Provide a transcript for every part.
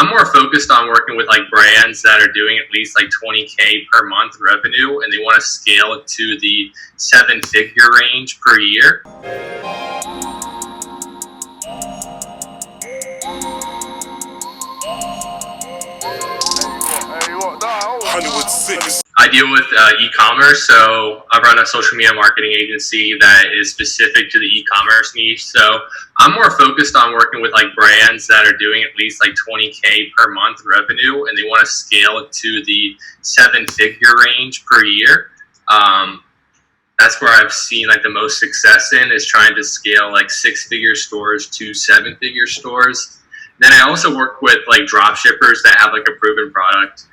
I'm more focused on working with like brands that are doing at least like 20K per month revenue, and they want to scale it to the 7-figure range per year. I deal with e-commerce, so I run a social media marketing agency that is specific to the e-commerce niche. So I'm more focused on working with like brands that are doing at least like 20K per month revenue, and they want to scale it to the 7-figure range per year. That's where I've seen like the most success in, is trying to scale like 6-figure stores to 7-figure stores. Then I also work with like drop shippers that have like a proven product.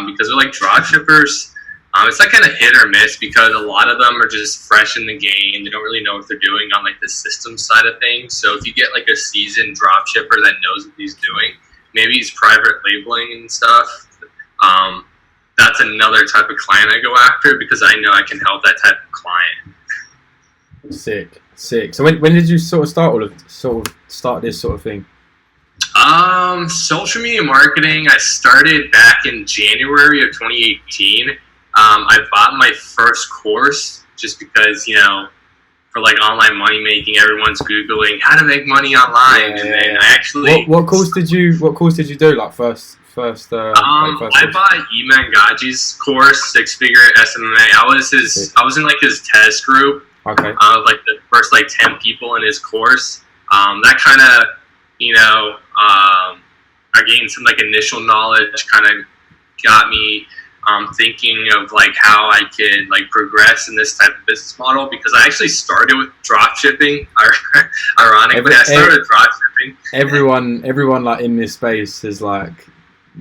Because they're like drop shippers, it's like kind of hit or miss, because a lot of them are just fresh in the game. They don't really know what they're doing on like the system side of things. So if you get like a seasoned drop shipper that knows what he's doing, maybe he's private labeling and stuff, that's another type of client I go after, because I know I can help that type of client. Sick. So when did you sort of start this sort of thing? Social media marketing, I started back in January of 2018. I bought my first course just because, you know, for like online money making, everyone's Googling how to make money online. Then I actually... What course did you do, like first? I bought Iman Gaji's course, 6-figure SMA. I was in like his test group. Okay. Like the first like 10 people in his course. That kind of, you know, I gained some like initial knowledge, kind of got me thinking of like how I could like progress in this type of business model, because I actually started with drop shipping. Ironically, I started with drop shipping. Everyone like in this space is like,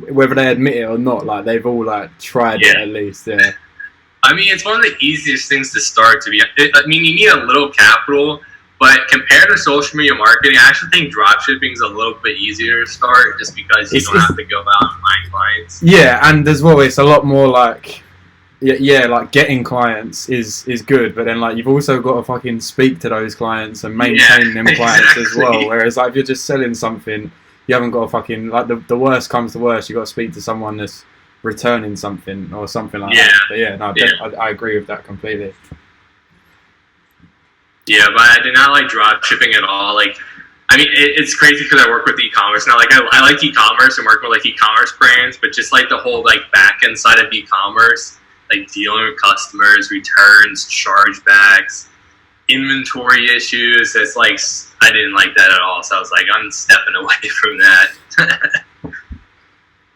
whether they admit it or not, like they've all like tried it at least. Yeah. I mean, it's one of the easiest things to start. I mean, you need a little capital. But compared to social media marketing, I actually think dropshipping is a little bit easier to start, just because you don't have to go out and find clients. Yeah, and as well, it's a lot more like, like getting clients is good, but then like you've also got to fucking speak to those clients and maintain them clients as well. Whereas like if you're just selling something, you haven't got to fucking, like the worst comes to worst, you got to speak to someone that's returning something or something like that. But I agree with that completely. Yeah, but I did not like drop shipping at all. Like, I mean, it's crazy because I work with e-commerce now. Like, I like e-commerce and working with like e-commerce brands, but just like the whole like back end side of e-commerce, like dealing with customers, returns, chargebacks, inventory issues. It's like I didn't like that at all. So I was like, I'm stepping away from that.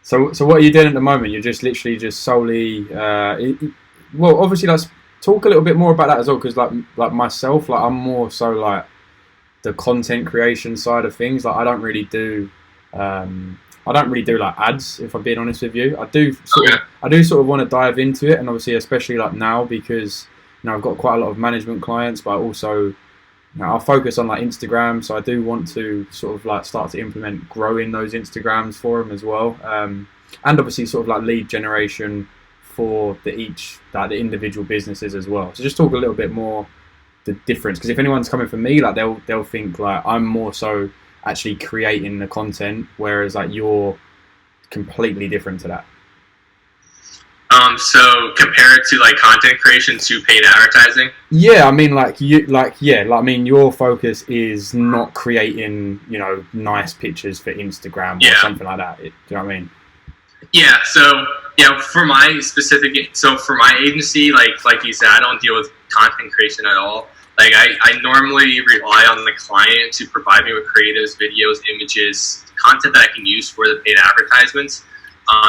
So what are you doing at the moment? You're just literally just solely. Well, obviously that's. Talk a little bit more about that as well, because like myself, like I'm more so like the content creation side of things. Like I don't really do like ads, if I'm being honest with you. I do sort of want to dive into it, and obviously especially like now, because you know I've got quite a lot of management clients, but I also, you know, I'll focus on like Instagram, so I do want to sort of like start to implement growing those Instagrams for them as well, and obviously sort of like lead generation for the individual businesses as well. So just talk a little bit more the difference, because if anyone's coming from me, like they'll think like I'm more so actually creating the content, whereas like you're completely different to that. So compare it to like content creation to paid advertising. Yeah, I mean I mean your focus is not creating, you know, nice pictures for Instagram or something like that. Do you know what I mean? Yeah, so for my agency, like you said, I don't deal with content creation at all. Like I normally rely on the client to provide me with creatives, videos, images, content that I can use for the paid advertisements.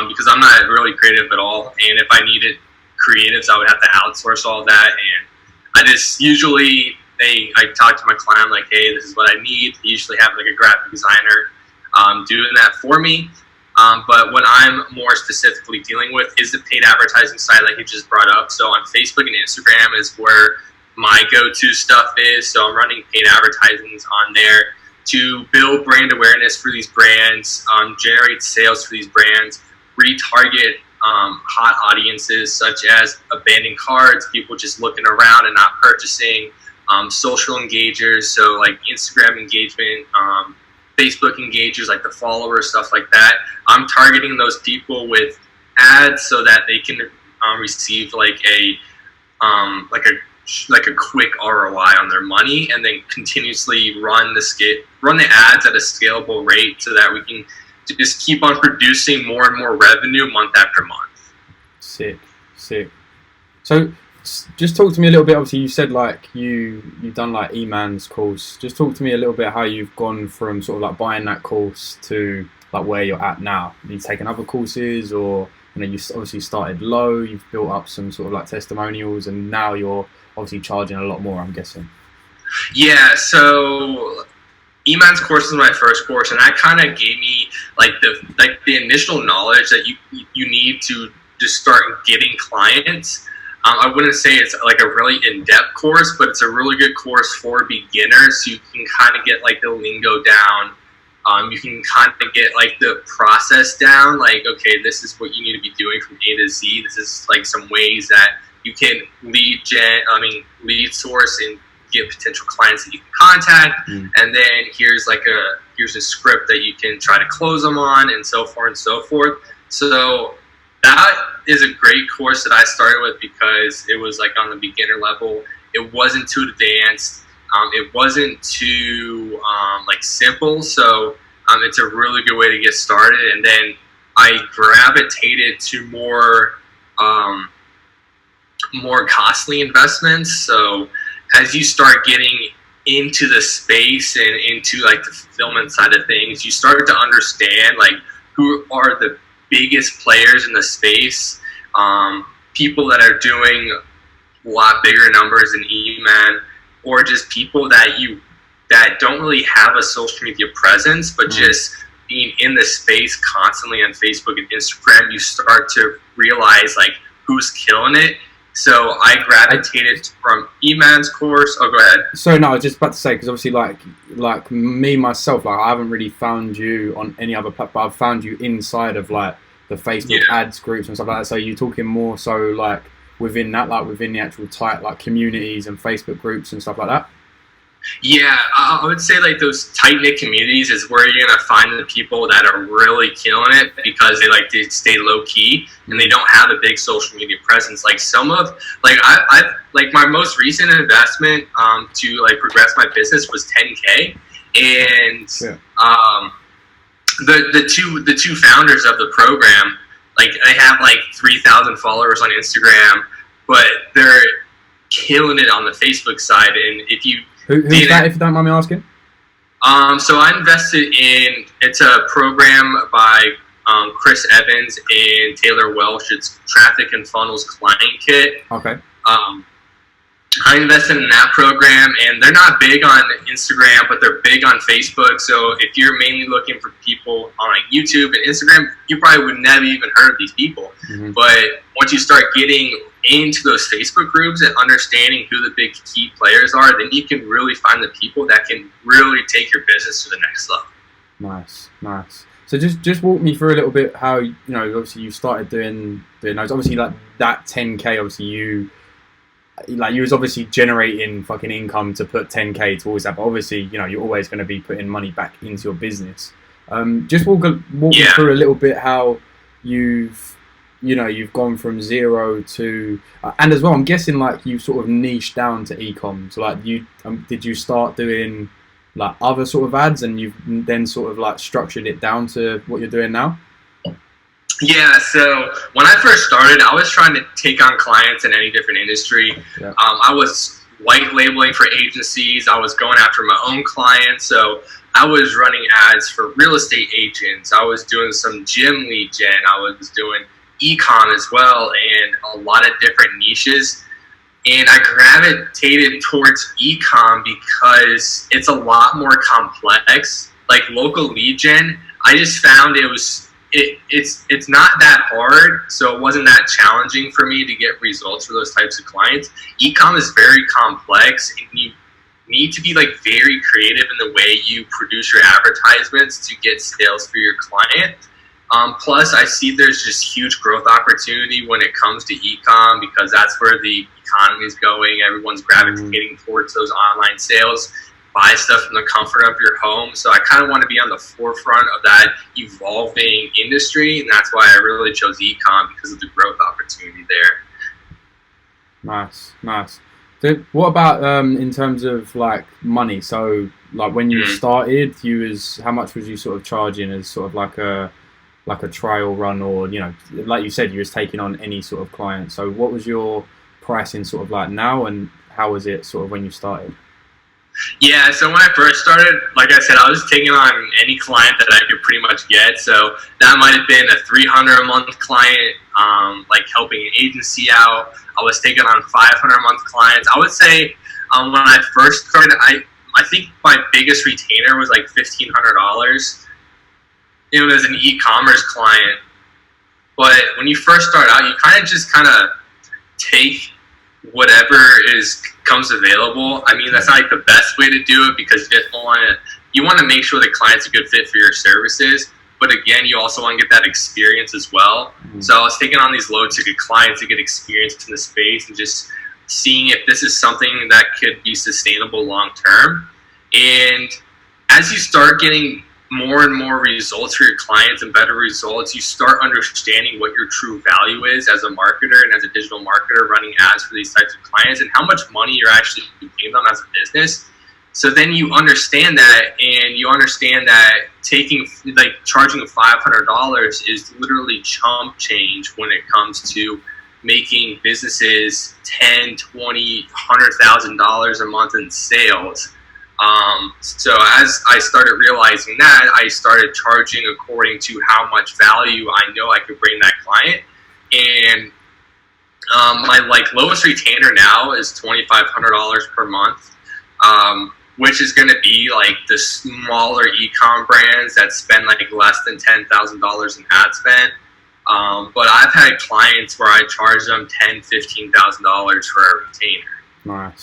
Because I'm not really creative at all, and if I needed creatives, I would have to outsource all that. And I just I talk to my client like, hey, this is what I need. I usually have like a graphic designer doing that for me. But what I'm more specifically dealing with is the paid advertising side, like you just brought up. So on Facebook and Instagram is where my go-to stuff is. So I'm running paid advertisements on there to build brand awareness for these brands, generate sales for these brands, retarget hot audiences such as abandoned carts, people just looking around and not purchasing, social engagers, so like Instagram engagement, Facebook engagers, like the followers, stuff like that. I'm targeting those people with ads so that they can receive like a quick ROI on their money, and then continuously run the ads at a scalable rate so that we can just keep on producing more and more revenue month after month. Sick. So just talk to me a little bit. Obviously, you said like you've done like E-Man's course. Just talk to me a little bit how you've gone from sort of like buying that course to like where you're at now. Have you taken other courses, or you obviously started low, you've built up some sort of like testimonials, and now you're obviously charging a lot more, I'm guessing. Yeah, so E-Man's course is my first course, and that kind of gave me like the initial knowledge that you need to just start getting clients. I wouldn't say it's like a really in-depth course, but it's a really good course for beginners. So you can kind of get like the lingo down. You can kind of get like the process down. Like, okay, this is what you need to be doing from A to Z. This is like some ways that you can lead source and get potential clients that you can contact. And then here's a script that you can try to close them on, and so forth and so forth. So that is a great course that I started with because it was like on the beginner level. It wasn't too advanced. It wasn't too like simple. So it's a really good way to get started. And then I gravitated to more costly investments. So as you start getting into the space and into like the fulfillment side of things, you start to understand like who are the biggest players in the space, people that are doing a lot bigger numbers than E-Man, or just people that don't really have a social media presence, but just being in the space constantly on Facebook and Instagram, you start to realize like who's killing it. So I gravitated from E-Man's course. Oh, go ahead. So no, I was just about to say, because obviously like me myself, like I haven't really found you on any other platform. I've found you inside of like the Facebook ads groups and stuff like that. So you're talking more so like within that, like within the actual tight like communities and Facebook groups and stuff like that. Yeah, I would say like those tight-knit communities is where you're gonna find the people that are really killing it because they like to stay low-key and they don't have a big social media presence. Like some of I've like my most recent investment to like progress my business was $10K, and the two founders of the program, like they have like 3,000 followers on Instagram, but they're killing it on the Facebook side. And if you Who's that, if you don't mind me asking? So I invested in, it's a program by Chris Evans and Taylor Welsh. It's Traffic and Funnels Client Kit. Okay. I invested in that program, and they're not big on Instagram, but they're big on Facebook. So if you're mainly looking for people on like YouTube and Instagram, you probably would never even heard of these people. But once you start getting into those Facebook groups and understanding who the big key players are, then you can really find the people that can really take your business to the next level. Nice. So just walk me through a little bit how, you know, obviously you started doing those. Obviously like that 10K, obviously you was obviously generating fucking income to put 10K towards that, but obviously, you know, you're always going to be putting money back into your business. Just walk me through a little bit how you've gone from zero to, and as well, I'm guessing like you sort of niched down to e-com. So like did you start doing like other sort of ads, and you've then sort of like structured it down to what you're doing now? Yeah, so when I first started, I was trying to take on clients in any different industry. Yeah. I was white labeling for agencies. I was going after my own clients. So I was running ads for real estate agents. I was doing some gym lead gen. I was doing e-com as well, and a lot of different niches. And I gravitated towards e-com because it's a lot more complex. Like local lead gen, I just found it's not that hard, so it wasn't that challenging for me to get results for those types of clients. E-com is very complex, and you need to be like very creative in the way you produce your advertisements to get sales for your client. Plus, I see there's just huge growth opportunity when it comes to e-com because that's where the economy is going. Everyone's gravitating towards those online sales. buy stuff from the comfort of your home. So I kind of want to be on the forefront of that evolving industry, and that's why I really chose e-com, because of the growth opportunity there. Nice. So what about in terms of like money? So like when you started, how much was you sort of charging as sort of like a trial run, or like you said, you was taking on any sort of client? So what was your pricing sort of like now, and how was it sort of when you started? Yeah, so when I first started, like I said, I was taking on any client that I could pretty much get. So that might have been a $300 a month client, like helping an agency out. I was taking on $500 a month clients. I would say when I first started, I think my biggest retainer was like $1,500. As an e-commerce client. But when you first start out, you kind of take whatever comes available. I mean, that's not like the best way to do it, because you want to make sure the client's a good fit for your services. But again, you also want to get that experience as well. So I was taking on these low ticket clients to get experience in the space, and just seeing if this is something that could be sustainable long term. And as you start getting more and more results for your clients and better results, you start understanding what your true value is as a marketer and as a digital marketer running ads for these types of clients, and how much money you're actually paying them as a business. So then you understand that, and you understand that charging $500 is literally chump change when it comes to making businesses $10, $20, $100,000 a month in sales. So as I started realizing that, I started charging according to how much value I know I could bring that client. And my lowest retainer now is $2,500 per month, which is going to be like the smaller e-com brands that spend like less than $10,000 in ad spend. But I've had clients where I charge them $10,000, $15,000 for a retainer.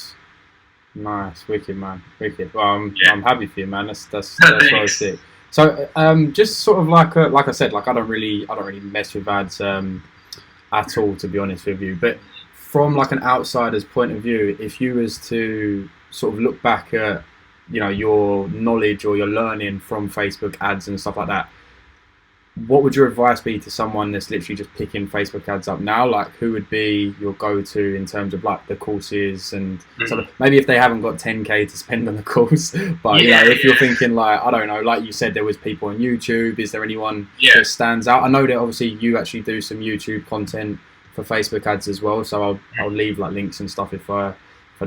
Nice, wicked, man, wicked. Well, I'm happy for you, man. That's really sick. So, just sort of like I said, like I don't really mess with ads at all, to be honest with you. But from like an outsider's point of view, if you was to sort of look back at your knowledge or your learning from Facebook ads and stuff like that, what would your advice be to someone that's literally just picking Facebook ads up now? Like, who would be your go-to in terms of like the courses and sort of, maybe if they haven't got 10K to spend on the course, but if you're thinking like, I don't know, like you said, there was people on YouTube. Is there anyone that stands out? I know that obviously you actually do some YouTube content for Facebook ads as well, so I'll leave like links and stuff if I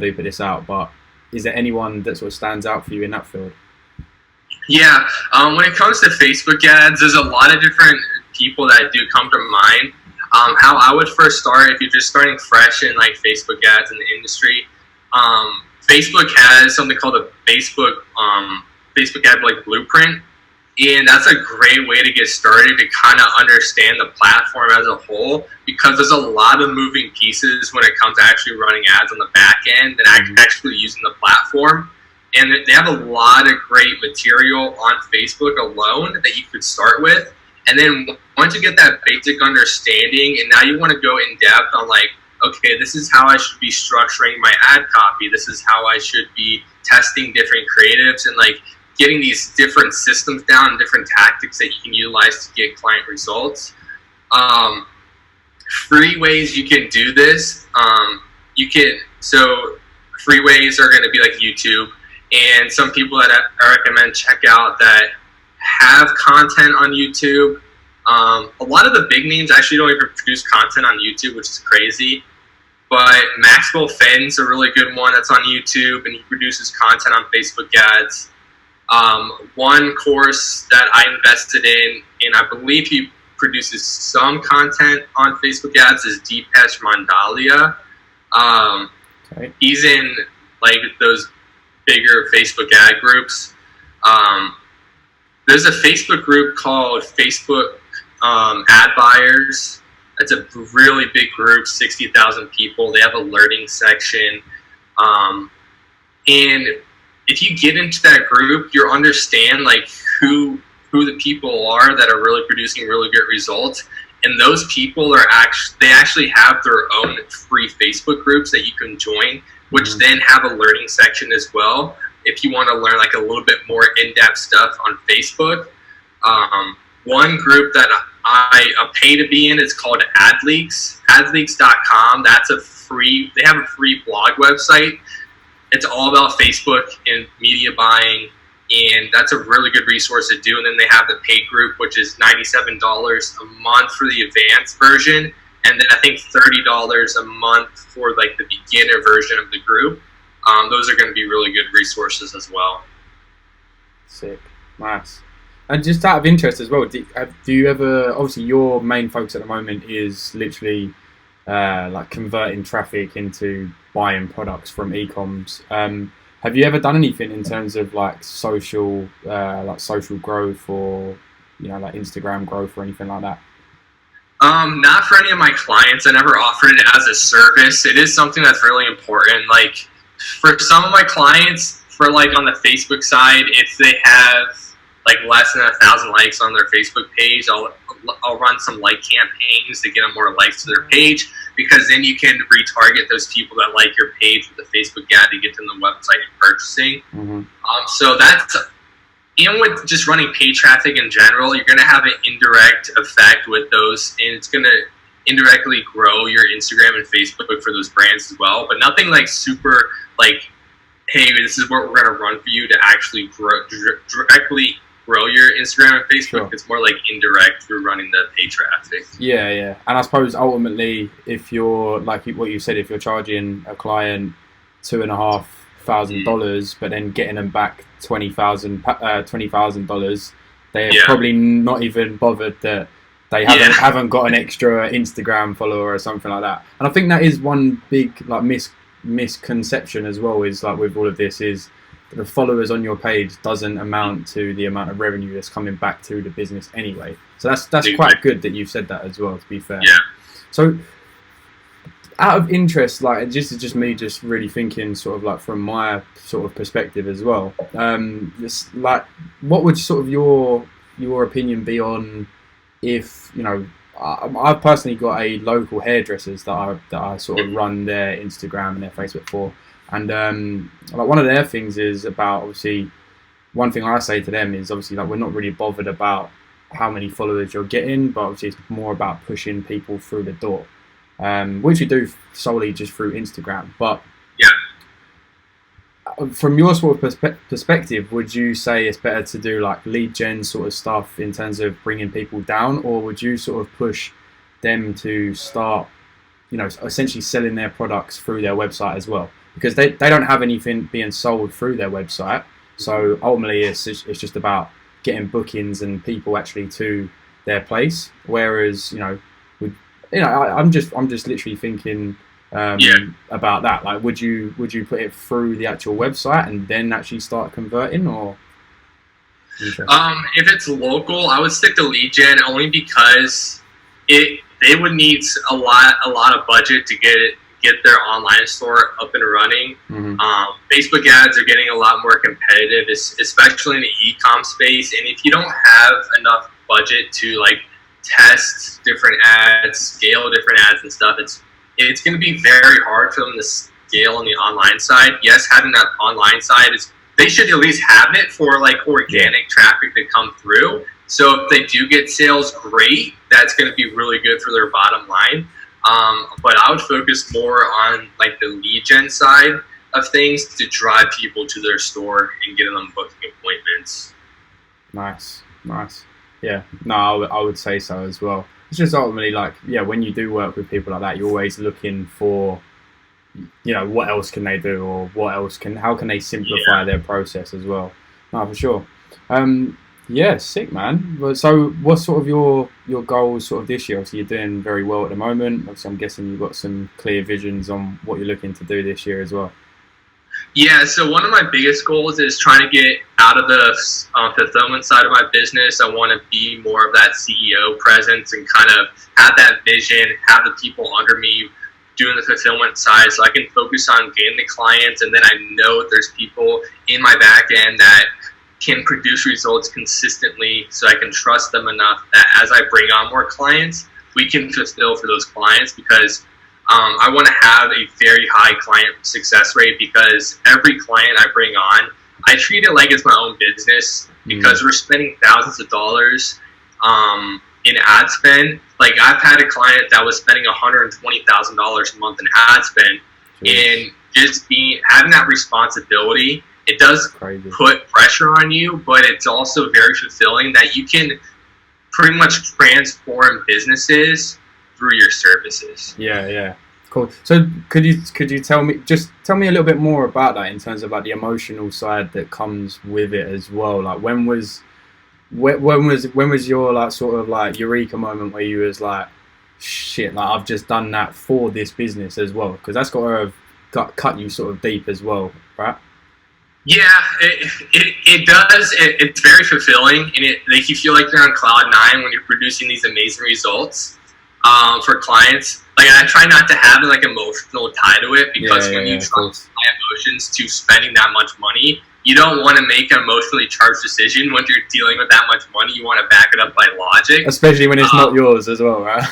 do put this out. But is there anyone that sort of stands out for you in that field? Yeah, when it comes to Facebook ads, there's a lot of different people that do come to mind. How I would first start, if you're just starting fresh in like Facebook ads in the industry, Facebook has something called a Facebook ad like blueprint, and that's a great way to get started to kind of understand the platform as a whole, because there's a lot of moving pieces when it comes to actually running ads on the back end and actually using the platform. And they have a lot of great material on Facebook alone that you could start with. And then once you get that basic understanding, and now you want to go in depth on like, okay, this is how I should be structuring my ad copy. This is how I should be testing different creatives, and like getting these different systems down, different tactics that you can utilize to get client results. Free ways you can do this. So free ways are going to be like YouTube. And some people that I recommend check out that have content on YouTube. A lot of the big names actually don't even produce content on YouTube, which is crazy. But Maxwell Fenn's a really good one that's on YouTube, and he produces content on Facebook ads. One course that I invested in, and I believe he produces some content on Facebook ads, is Deepesh Mandalia. He's in like those bigger Facebook ad groups. There's a Facebook group called Facebook Ad Buyers. It's a really big group, 60,000 people. They have a learning section. And if you get into that group, you understand like who the people are that are really producing really good results. And those people are actually have their own free Facebook groups that you can join, which then have a learning section as well. if you want to learn like a little bit more in-depth stuff on Facebook. One group that I pay to be in is called AdLeaks, adleaks.com. They have a free blog website. It's all about Facebook and media buying, and that's a really good resource to do. And then they have the paid group, which is $97 a month for the advanced version, and then I think $30 a month for like the beginner version of the group. Those are going to be really good resources as well. Sick, nice. And just out of interest as well, do you ever, obviously your main focus at the moment is literally like converting traffic into buying products from e-coms. Have you ever done anything in terms of like social growth, or like Instagram growth or anything like that? Not for any of my clients. I never offered it as a service. It is something that's really important. Like for some of my clients, for like on the Facebook side, if they have like less than 1,000 likes on their Facebook page, I'll run some like campaigns to get them more likes to their page, because then you can retarget those people that like your page with the Facebook ad to get them the website and purchasing. Mm-hmm. So that's, and with just running paid traffic in general, you're going to have an indirect effect with those, and it's going to indirectly grow your Instagram and Facebook for those brands as well. But nothing like super like, hey, this is what we're going to run for you to actually directly grow your Instagram and Facebook. Sure. It's more like indirect through running the paid traffic. Yeah. And I suppose ultimately, if you're like what you said, if you're charging a client $2,500, but then getting them back $20,000, they're probably not even bothered that they haven't got an extra Instagram follower or something like that. And I think that is one big like misconception as well, is like with all of this, is the followers on your page doesn't amount to the amount of revenue that's coming back to the business anyway. So that's quite good that you've said that as well, to be fair. Yeah. So out of interest, like this is just me just really thinking sort of like from my sort of perspective as well. It's like, what would sort of your opinion be on if, I've personally got a local hairdressers that I sort of run their Instagram and their Facebook for. And like one of their things is about, obviously, one thing I say to them is obviously like we're not really bothered about how many followers you're getting, but obviously it's more about pushing people through the door, which you do solely just through Instagram. But from your sort of perspective, would you say it's better to do like lead gen sort of stuff in terms of bringing people down, or would you sort of push them to start, essentially selling their products through their website as well? Because they don't have anything being sold through their website. So ultimately it's just about getting bookings and people actually to their place. Whereas, I'm just literally thinking about that. Like, would you put it through the actual website and then actually start converting, or? If it's local, I would stick to lead gen, only because they would need a lot of budget to get their online store up and running. Mm-hmm. Facebook ads are getting a lot more competitive, especially in the e-com space. And if you don't have enough budget to like test different ads, scale different ads and stuff, it's going to be very hard for them to scale on the online side. Yes, having that online side they should at least have it for like organic traffic to come through. So if they do get sales, great. That's going to be really good for their bottom line. But I would focus more on like the lead gen side of things to drive people to their store and get them booking appointments. Nice. Yeah, no, I would say so as well. It's just ultimately like, when you do work with people like that, you're always looking for, what else can they do, or how can they simplify their process as well. No, for sure. Yeah, sick, man. So what's sort of your goals sort of this year? Obviously, you're doing very well at the moment. Obviously, I'm guessing you've got some clear visions on what you're looking to do this year as well. Yeah, so one of my biggest goals is trying to get out of the fulfillment side of my business. I want to be more of that CEO presence and kind of have that vision, have the people under me doing the fulfillment side, so I can focus on getting the clients, and then I know there's people in my back end that can produce results consistently, so I can trust them enough that as I bring on more clients, we can fulfill for those clients, because I want to have a very high client success rate, because every client I bring on, I treat it like it's my own business because we're spending thousands of dollars in ad spend. Like I've had a client that was spending $120,000 a month in ad spend, and just having that responsibility, it does put pressure on you, but it's also very fulfilling that you can pretty much transform businesses through your services. Yeah. Cool. So could you tell me a little bit more about that in terms of like the emotional side that comes with it as well? Like when was your like sort of like eureka moment where you was like, shit, like I've just done that for this business as well? Because that's got to have cut you sort of deep as well, right? Yeah, it does. It's very fulfilling, and it like you feel like you're on cloud nine when you're producing these amazing results for clients. Like I try not to have like emotional tie to it because when you try emotions to spending that much money, you don't want to make an emotionally charged decision when you're dealing with that much money. You want to back it up by logic, especially when it's not yours as well, right?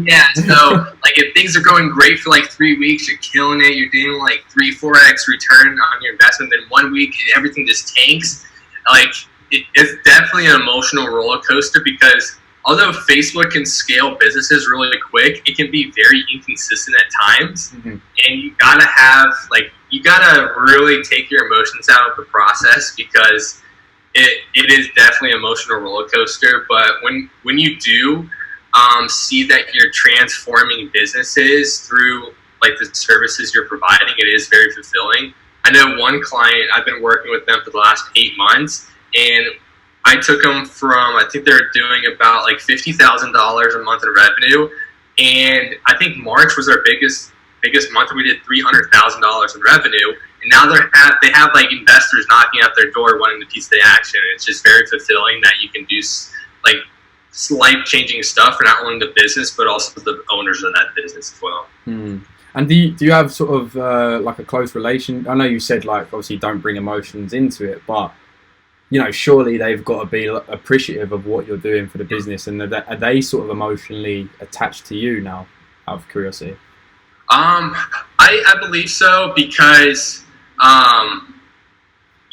Yeah. So like if things are going great for like 3 weeks, you're killing it. You're doing like 3-4x return on your investment. Then 1 week everything just tanks. Like it's definitely an emotional roller coaster because although Facebook can scale businesses really quick, it can be very inconsistent at times. And you gotta really take your emotions out of the process because it is definitely an emotional roller coaster. But when you do see that you're transforming businesses through like the services you're providing, it is very fulfilling. I know one client, I've been working with them for the last 8 months, and I took them from, I think they're doing about like $50,000 a month in revenue, and I think March was our biggest month. We did $300,000 in revenue, and now they have like investors knocking at their door wanting a piece of the action. And it's just very fulfilling that you can do like life-changing stuff for not only the business but also the owners of that business as well. And do you have sort of like a close relation? I know you said like obviously don't bring emotions into it, but you know, surely they've got to be appreciative of what you're doing for the business, and are they sort of emotionally attached to you now, out of curiosity? I believe so because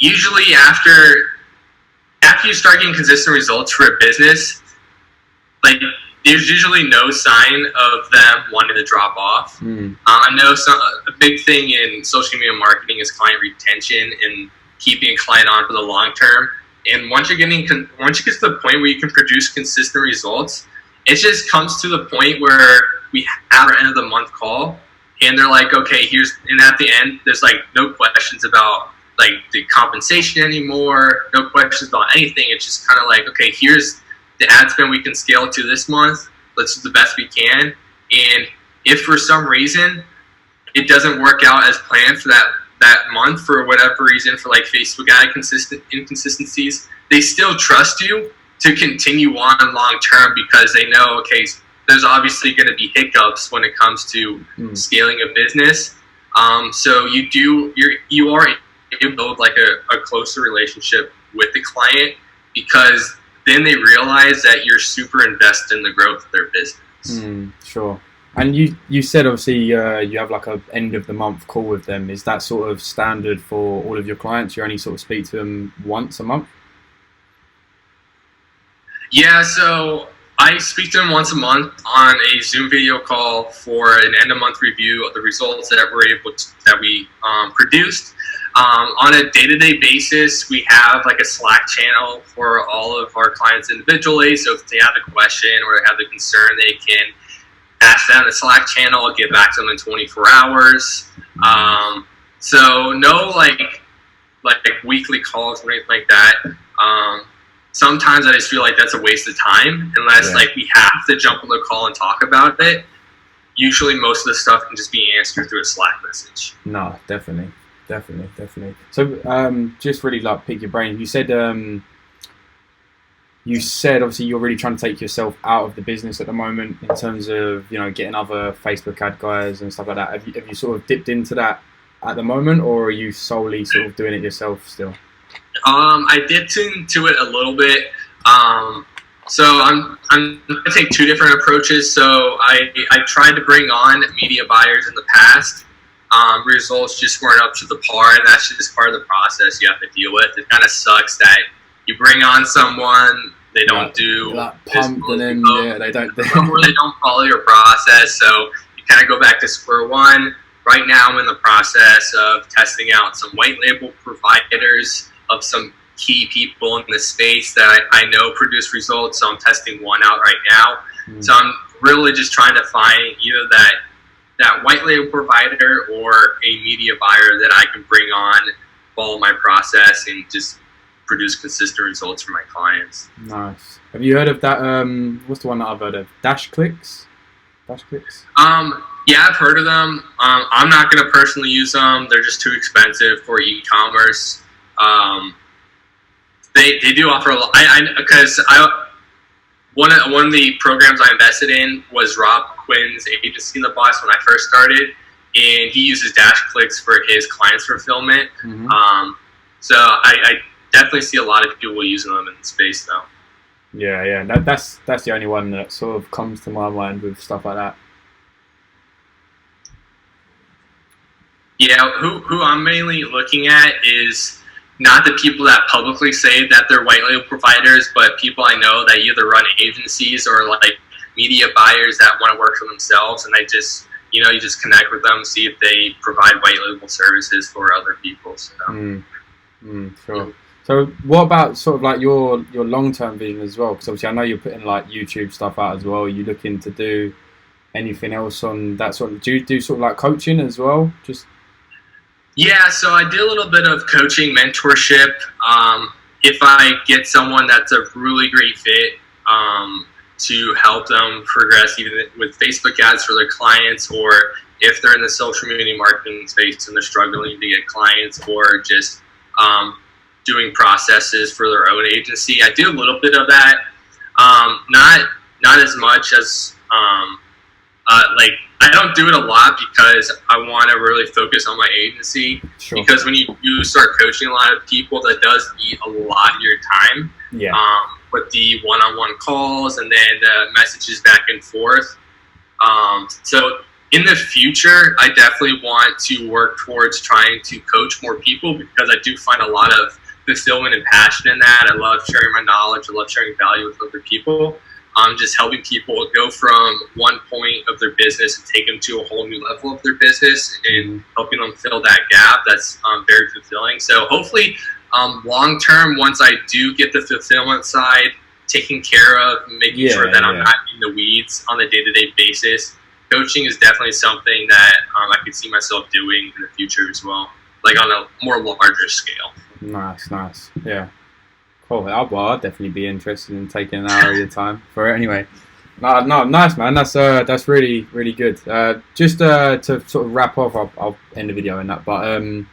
usually after you start getting consistent results for a business, like there's usually no sign of them wanting to drop off. I know a big thing in social media marketing is client retention and keeping a client on for the long term. And once you get to the point where you can produce consistent results, it just comes to the point where we have our end of the month call, and they're like, okay, and at the end, there's like no questions about like the compensation anymore, no questions about anything. It's just kind of like, okay, here's the ad spend we can scale to this month. Let's do the best we can. And if for some reason it doesn't work out as planned for that month for whatever reason, for like Facebook ad inconsistencies, they still trust you to continue on long term because they know, okay, there's obviously going to be hiccups when it comes to scaling a business. So you are able to build like a closer relationship with the client because then they realize that you're super invested in the growth of their business. Sure. And you said obviously you have like a end of the month call with them. Is that sort of standard for all of your clients? You only sort of speak to them once a month? Yeah, so I speak to them once a month on a Zoom video call for an end of month review of the results that we produced. On a day-to-day basis, we have like a Slack channel for all of our clients individually. So if they have a question or they have a concern, they can ask that in the Slack channel. I'll get back to them in 24 hours. So no like weekly calls or anything like that. Sometimes I just feel like that's a waste of time unless like we have to jump on the call and talk about it. Usually most of the stuff can just be answered through a Slack message. No, definitely. So just really like pick your brain. You said obviously you're really trying to take yourself out of the business at the moment in terms of, you know, getting other Facebook ad guys and stuff like that. Have you sort of dipped into that at the moment, or are you solely sort of doing it yourself still? I dipped into it a little bit. So I'm going to take two different approaches. So I tried to bring on media buyers in the past, results just weren't up to the par, and that's just part of the process you have to deal with. It kind of sucks that you bring on someone, they don't do like pumped, and then they don't or they don't follow your process, so you kind of go back to square one. Right now I'm in the process of testing out some white label providers of some key people in the space that I know produce results, so I'm testing one out right now. So I'm really just trying to find either that white label provider or a media buyer that I can bring on, follow my process, and just produce consistent results for my clients. Nice. Have you heard of that? What's the one that I've heard of? DashClicks? Yeah, I've heard of them. I'm not going to personally use them. They're just too expensive for e-commerce. They do offer a lot. Because one of the programs I invested in was Rob Quinn's agency in the box when I first started, and he uses DashClicks for his clients fulfillment. So I definitely see a lot of people using them in the space though. Yeah. That's the only one that sort of comes to my mind with stuff like that. Yeah, who I'm mainly looking at is not the people that publicly say that they're white label providers, but people I know that either run agencies or like media buyers that want to work for themselves, and I just, you just connect with them, see if they provide white label services for other people. So. Sure. So what about sort of like your long-term vision as well? Because obviously I know you're putting like YouTube stuff out as well. Are you looking to do anything else on that sort of, do you do sort of like coaching as well? Yeah, so I do a little bit of coaching, mentorship. If I get someone that's a really great fit to help them progress even with Facebook ads for their clients, or if they're in the social media marketing space and they're struggling to get clients, or just doing processes for their own agency. I do a little bit of that, not as much as I don't do it a lot because I want to really focus on my agency. Sure. Because when you do start coaching a lot of people, that does eat a lot of your time. Yeah. With the one-on-one calls and then the messages back and forth. So in the future, I definitely want to work towards trying to coach more people, because I do find a lot of fulfillment and passion in that. I love sharing my knowledge. I love sharing value with other people. Just helping people go from one point of their business and take them to a whole new level of their business, and helping them fill that gap. That's very fulfilling. So hopefully, long term, once I do get the fulfillment side taken care of, making sure that I'm not in the weeds on a day-to-day basis, coaching is definitely something that I could see myself doing in the future as well, like on a more larger scale. Nice. Yeah. Cool. I'd definitely be interested in taking an hour of your time for it. Anyway, no, nice, man. That's really, really good. Just to sort of wrap off, I'll end the video in that. But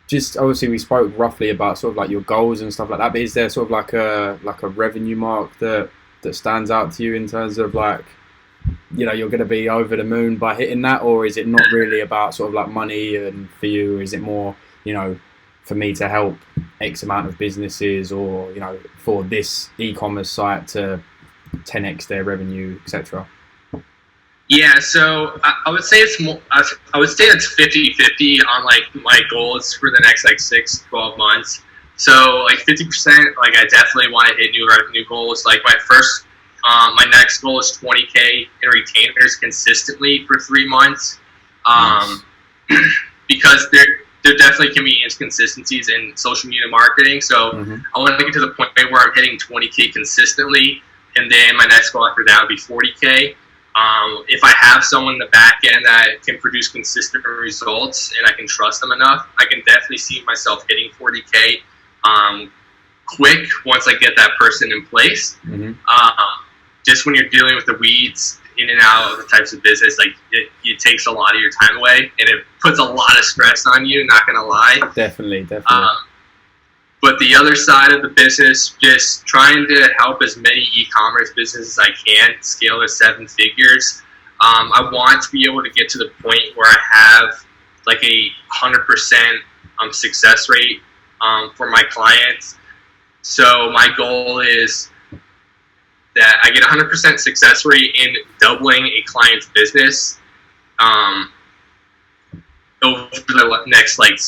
just obviously we spoke roughly about sort of like your goals and stuff like that. But is there sort of like a revenue mark that stands out to you in terms of like, you're going to be over the moon by hitting that, or is it not really about sort of like money and for you, or is it more, for me to help X amount of businesses, or for this e-commerce site to 10x their revenue, etc.? Yeah, so I would say it's more. I would say it's 50-50 on like my goals for the next 6-12 months. So like 50%, like I definitely want to hit new revenue goals. Like my next goal is 20K in retainers consistently for 3 months, because there definitely can be inconsistencies in social media marketing. So I want to get to the point where I'm hitting 20K consistently, and then my next goal after that would be 40K. If I have someone in the back end that can produce consistent results and I can trust them enough, I can definitely see myself hitting 40K quick once I get that person in place. Just when you're dealing with the weeds in and out of the types of business, like it takes a lot of your time away, and it puts a lot of stress on you, not gonna lie. Definitely. But the other side of the business, just trying to help as many e-commerce businesses as I can scale to 7 figures. I want to be able to get to the point where I have like a 100% success rate for my clients. So my goal is that I get 100% success rate in doubling a client's business over the next like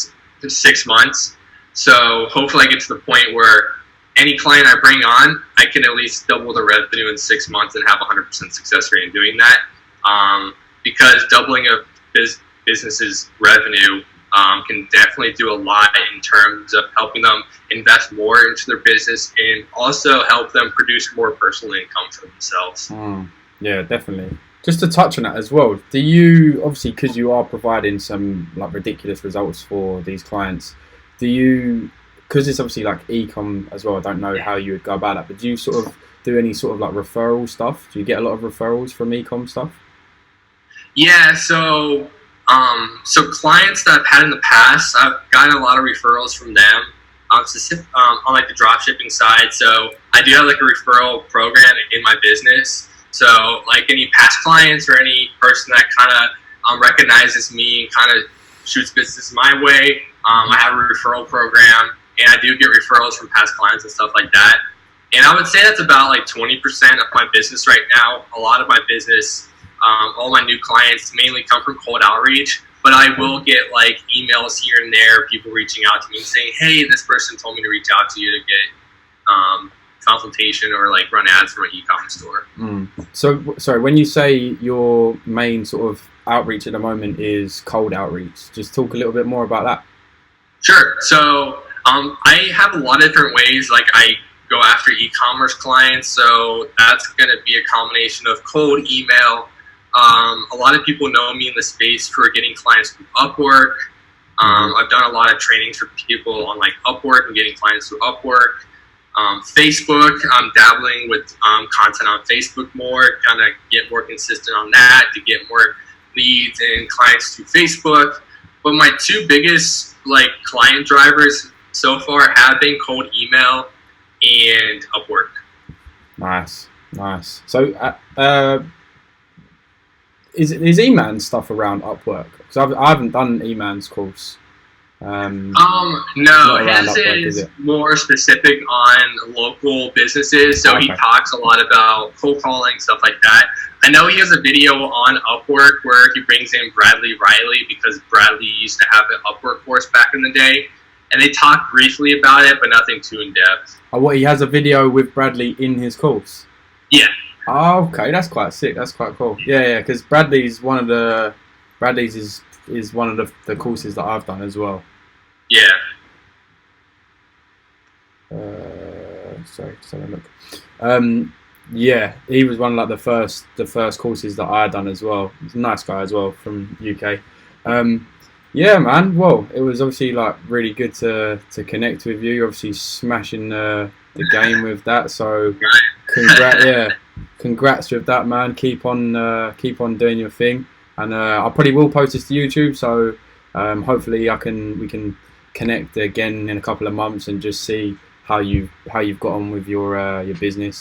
6 months. So hopefully I get to the point where any client I bring on, I can at least double the revenue in 6 months and have 100% success rate in doing that. Because doubling a business's revenue can definitely do a lot in terms of helping them invest more into their business and also help them produce more personal income for themselves. Yeah, definitely. Just to touch on that as well, do you, obviously because you are providing some like ridiculous results for these clients, do you, because it's obviously like e-com as well, I don't know how you would go about that, but do you sort of do any sort of like referral stuff? Do you get a lot of referrals from e-com stuff? Yeah, so clients that I've had in the past, I've gotten a lot of referrals from them on like the drop shipping side. So I do have like a referral program in my business. So like any past clients or any person that kind of recognizes me and kind of shoots business my way, I have a referral program, and I do get referrals from past clients and stuff like that. And I would say that's about like 20% of my business right now. A lot of my business, all my new clients mainly come from cold outreach, but I will get like emails here and there, people reaching out to me and saying, hey, this person told me to reach out to you to get consultation or like run ads for my e-commerce store. So, sorry, when you say your main sort of outreach at the moment is cold outreach, just talk a little bit more about that. Sure. So I have a lot of different ways. Like I go after e-commerce clients, so that's going to be a combination of cold email. A lot of people know me in the space for getting clients through Upwork. I've done a lot of trainings for people on like Upwork and getting clients through Upwork. Facebook, I'm dabbling with content on Facebook more, kind of get more consistent on that to get more leads and clients through Facebook. But my two biggest like client drivers so far have been cold email and Upwork. Nice. So is E-Man stuff around Upwork? Because I haven't done E-Man's course. No, his is more specific on local businesses. So he talks a lot about cold calling, stuff like that. I know he has a video on Upwork where he brings in Bradley Riley because Bradley used to have an Upwork course back in the day. And they talk briefly about it, but nothing too in depth. Oh, what, he has a video with Bradley in his course? Yeah. Oh, okay, that's quite sick. That's quite cool. Yeah, because Bradley's one of the is one of the courses that I've done as well. Yeah. Sorry, just have a look. Yeah, he was one of like the first courses that I had done as well. He's a nice guy as well from UK. Yeah, man. Well, it was obviously like really good to connect with you. You're obviously smashing the game with that. So, congrats with that, man. Keep on doing your thing. And I probably will post this to YouTube. So hopefully we can connect again in a couple of months and just see how you've got on with your business.